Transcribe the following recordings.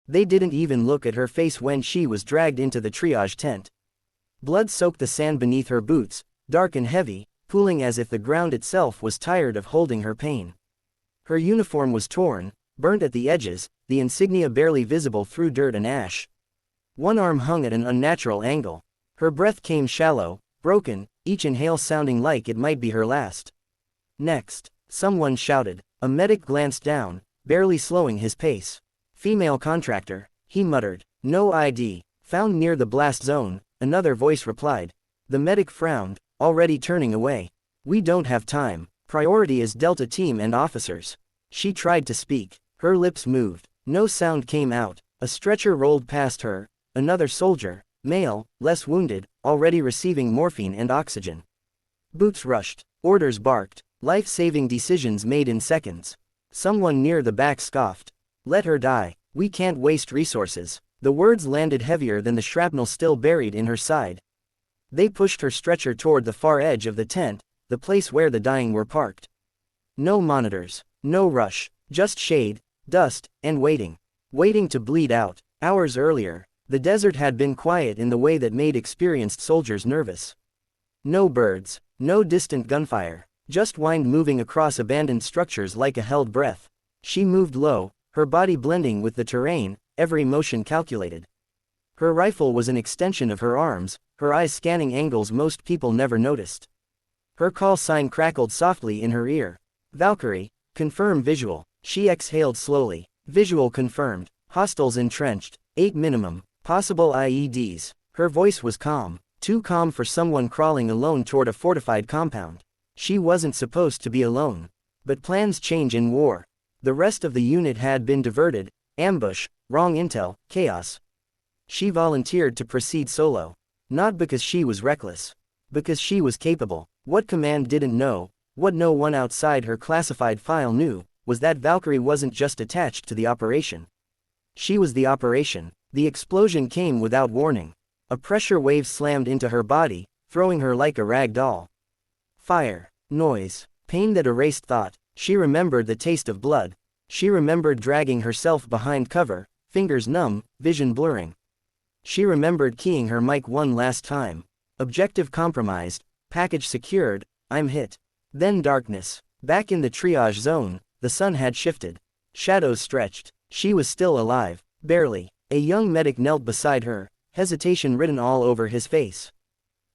They didn't even look at her face when she was dragged into the triage tent. Blood soaked the sand beneath her boots, dark and heavy, pooling as if the ground itself was tired of holding her pain. Her uniform was torn, burnt at the edges, the insignia barely visible through dirt and ash. One arm hung at an unnatural angle. Her breath came shallow, broken, each inhale sounding like it might be her last. Next, someone shouted. A medic glanced down, barely slowing his pace. Female contractor, he muttered. No ID. Found near the blast zone, another voice replied. The medic frowned, already turning away. We don't have time. Priority is Delta team and officers. She tried to speak. Her lips moved. No sound came out. A stretcher rolled past her. Another soldier, male, less wounded, already receiving morphine and oxygen. Boots rushed. Orders barked. Life-saving decisions made in seconds. Someone near the back scoffed. Let her die. We can't waste resources. The words landed heavier than the shrapnel still buried in her side. They pushed her stretcher toward the far edge of the tent, the place where the dying were parked. No monitors, no rush, just shade, dust, and waiting. Waiting to bleed out. Hours earlier, the desert had been quiet in the way that made experienced soldiers nervous. No birds, no distant gunfire, just wind moving across abandoned structures like a held breath. She moved low, her body blending with the terrain, every motion calculated. Her rifle was an extension of her arms, her eyes scanning angles most people never noticed. Her call sign crackled softly in her ear. Valkyrie, confirm visual. She exhaled slowly. Visual confirmed. Hostiles entrenched. 8 minimum. Possible IEDs. Her voice was calm. Too calm for someone crawling alone toward a fortified compound. She wasn't supposed to be alone. But plans change in war. The rest of the unit had been diverted. Ambush, wrong intel, chaos. She volunteered to proceed solo. Not because she was reckless. Because she was capable. What command didn't know, what no one outside her classified file knew, was that Valkyrie wasn't just attached to the operation. She was the operation. The explosion came without warning. A pressure wave slammed into her body, throwing her like a rag doll. Fire, noise, pain that erased thought. She remembered the taste of blood. She remembered dragging herself behind cover, fingers numb, vision blurring. She remembered keying her mic one last time. Objective compromised, package secured, I'm hit. Then darkness. Back in the triage zone, the sun had shifted. Shadows stretched. She was still alive, barely. A young medic knelt beside her, hesitation written all over his face.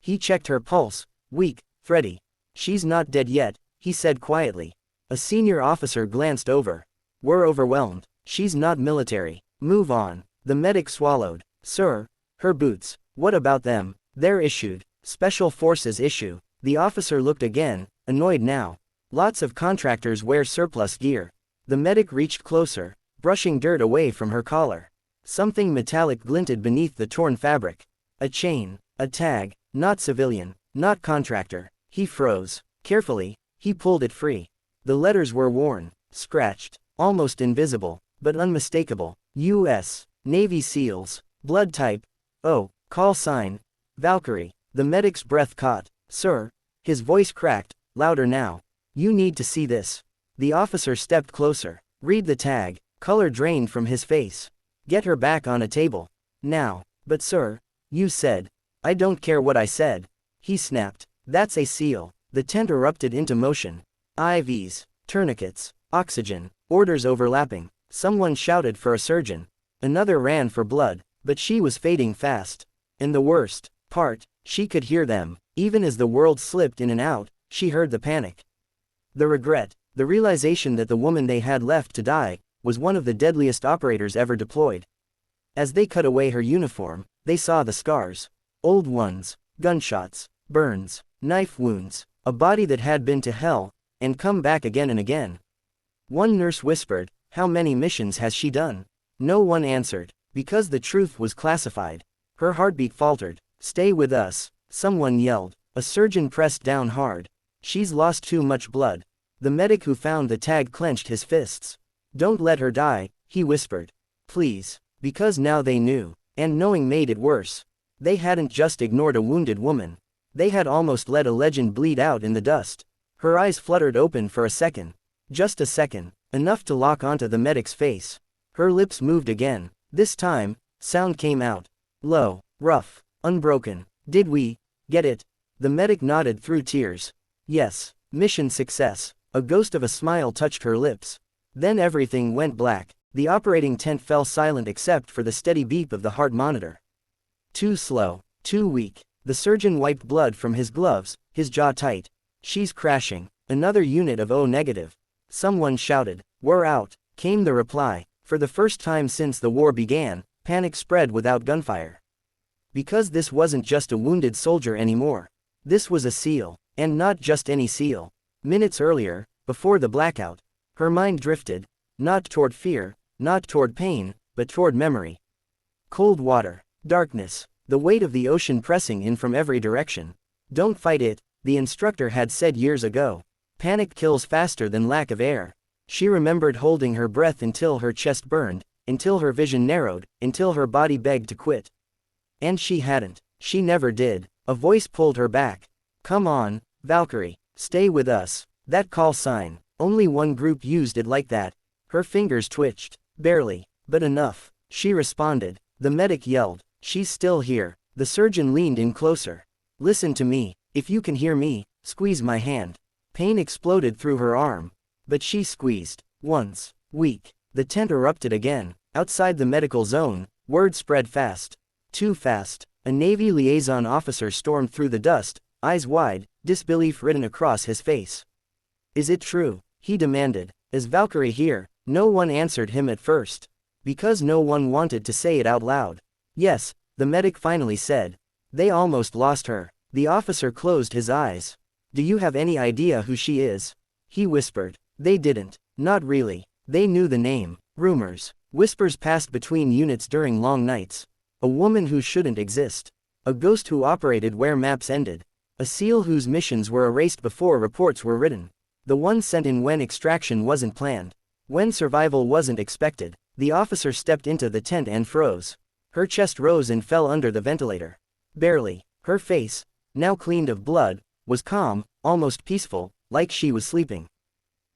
He checked her pulse, weak, thready. She's not dead yet, he said quietly. A senior officer glanced over. We're overwhelmed. She's not military. Move on. The medic swallowed. Sir, her boots. What about them? They're issued. Special forces issue. The officer looked again, annoyed now. Lots of contractors wear surplus gear. The medic reached closer, brushing dirt away from her collar. Something metallic glinted beneath the torn fabric. A chain, a tag, not civilian, not contractor. He froze. Carefully, he pulled it free. The letters were worn, scratched, almost invisible, but unmistakable. U.S. Navy SEALs. Blood type. O. Call sign. Valkyrie. The medic's breath caught. Sir. His voice cracked, louder now. You need to see this. The officer stepped closer. Read the tag. Color drained from his face. Get her back on a table. Now. But sir. You said. I don't care what I said. He snapped. That's a SEAL. The tent erupted into motion. IVs. Tourniquets. Oxygen. Orders overlapping. Someone shouted for a surgeon. Another ran for blood. But she was fading fast. And the worst part, she could hear them. Even as the world slipped in and out, she heard the panic. The regret, the realization that the woman they had left to die, was one of the deadliest operators ever deployed. As they cut away her uniform, they saw the scars. Old ones, gunshots, burns, knife wounds, a body that had been to hell, and come back again and again. One nurse whispered, "How many missions has she done?" No one answered, because the truth was classified. Her heartbeat faltered. "Stay with us," someone yelled. A surgeon pressed down hard. "She's lost too much blood." The medic who found the tag clenched his fists. "Don't let her die," he whispered. "Please." Because now they knew, and knowing made it worse. They hadn't just ignored a wounded woman. They had almost let a legend bleed out in the dust. Her eyes fluttered open for a second. Just a second, enough to lock onto the medic's face. Her lips moved again, This time, sound came out. Low, rough, unbroken. Did we get it? The medic nodded through tears. Yes, mission success. A ghost of a smile touched her lips. Then everything went black. The operating tent fell silent except for the steady beep of the heart monitor. Too slow, too weak. The surgeon wiped blood from his gloves, his jaw tight. She's crashing. Another unit of O negative. Someone shouted. We're out, came the reply. For the first time since the war began, panic spread without gunfire. Because this wasn't just a wounded soldier anymore. This was a SEAL, and not just any SEAL. Minutes earlier, before the blackout, her mind drifted, not toward fear, not toward pain, but toward memory. Cold water, darkness, the weight of the ocean pressing in from every direction. Don't fight it, the instructor had said years ago. Panic kills faster than lack of air. She remembered holding her breath until her chest burned, until her vision narrowed, until her body begged to quit. And she hadn't. She never did. A voice pulled her back. Come on, Valkyrie, stay with us. That call sign, only one group used it like that. Her fingers twitched. Barely, but enough. She responded. The medic yelled. She's still here. The surgeon leaned in closer. Listen to me. If you can hear me, squeeze my hand. Pain exploded through her arm. But she squeezed. Once. Weak. The tent erupted again. Outside the medical zone, word spread fast. Too fast. A Navy liaison officer stormed through the dust, eyes wide, disbelief written across his face. Is it true? He demanded. Is Valkyrie here? No one answered him at first. Because no one wanted to say it out loud. Yes, the medic finally said. They almost lost her. The officer closed his eyes. Do you have any idea who she is? He whispered. They didn't. Not really. They knew the name. Rumors. Whispers passed between units during long nights. A woman who shouldn't exist. A ghost who operated where maps ended. A SEAL whose missions were erased before reports were written. The one sent in when extraction wasn't planned. When survival wasn't expected. The officer stepped into the tent and froze. Her chest rose and fell under the ventilator. Barely. Her face, now cleaned of blood, was calm, almost peaceful, like she was sleeping.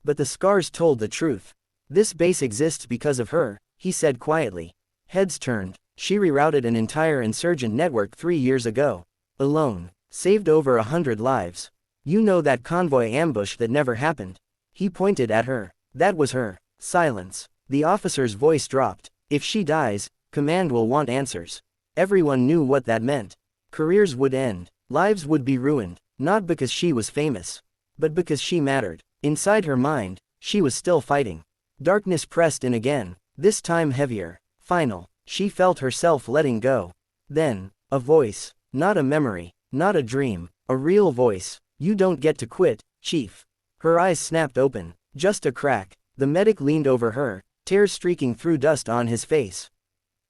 But the scars told the truth. This base exists because of her, he said quietly. Heads turned. She rerouted an entire insurgent network 3 years ago. Alone. Saved over 100 lives. You know that convoy ambush that never happened? He pointed at her. That was her. Silence. The officer's voice dropped. If she dies, command will want answers. Everyone knew what that meant. Careers would end. Lives would be ruined. Not because she was famous. But because she mattered. Inside her mind, she was still fighting. Darkness pressed in again. This time heavier. Final. She felt herself letting go. Then, a voice. Not a memory. Not a dream. A real voice. You don't get to quit, Chief. Her eyes snapped open. Just a crack. The medic leaned over her, tears streaking through dust on his face.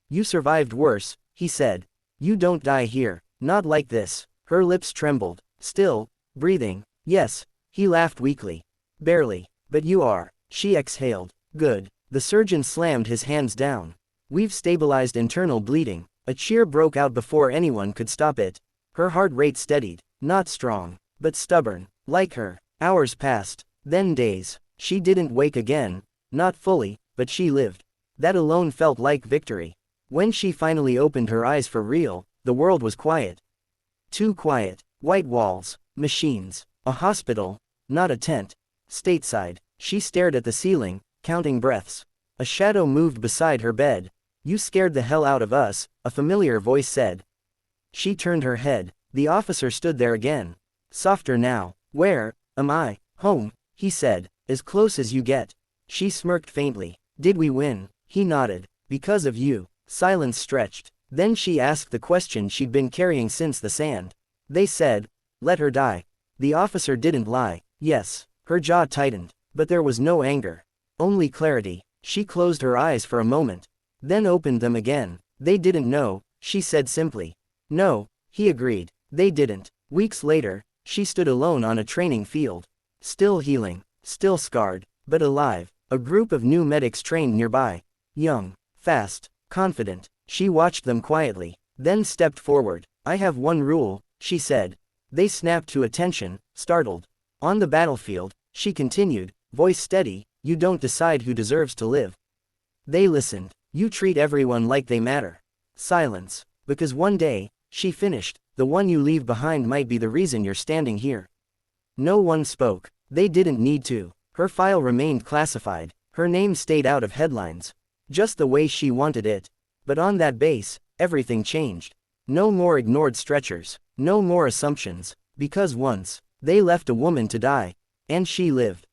You survived worse, he said. You don't die here. Not like this. Her lips trembled. Still, breathing. Yes, he laughed weakly. Barely. But you are. She exhaled. Good. The surgeon slammed his hands down. We've stabilized internal bleeding. A cheer broke out before anyone could stop it. Her heart rate steadied. Not strong, but stubborn. Like her. Hours passed. Then days. She didn't wake again. Not fully, but she lived. That alone felt like victory. When she finally opened her eyes for real, the world was quiet. Too quiet. White walls. Machines. A hospital. Not a tent. Stateside. She stared at the ceiling, counting breaths. A shadow moved beside her bed. You scared the hell out of us, a familiar voice said. She turned her head. The officer stood there again. Softer now. Where am I? Home, he said. As close as you get. She smirked faintly. Did we win? He nodded. Because of you. Silence stretched. Then she asked the question she'd been carrying since the sand. They said, let her die. The officer didn't lie. Yes. Her jaw tightened. But there was no anger. Only clarity. She closed her eyes for a moment. Then opened them again. They didn't know, she said simply. No, he agreed. They didn't. Weeks later, she stood alone on a training field. Still healing. Still scarred. But alive. A group of new medics trained nearby. Young. Fast. Confident. She watched them quietly. Then stepped forward. I have one rule, she said. They snapped to attention, startled. On the battlefield, she continued, voice steady, you don't decide who deserves to live. They listened. You treat everyone like they matter. Silence. Because one day, she finished, the one you leave behind might be the reason you're standing here. No one spoke. They didn't need to. Her file remained classified. Her name stayed out of headlines. Just the way she wanted it. But on that base, everything changed. No more ignored stretchers. No more assumptions. Because once, they left a woman to die. And she lived.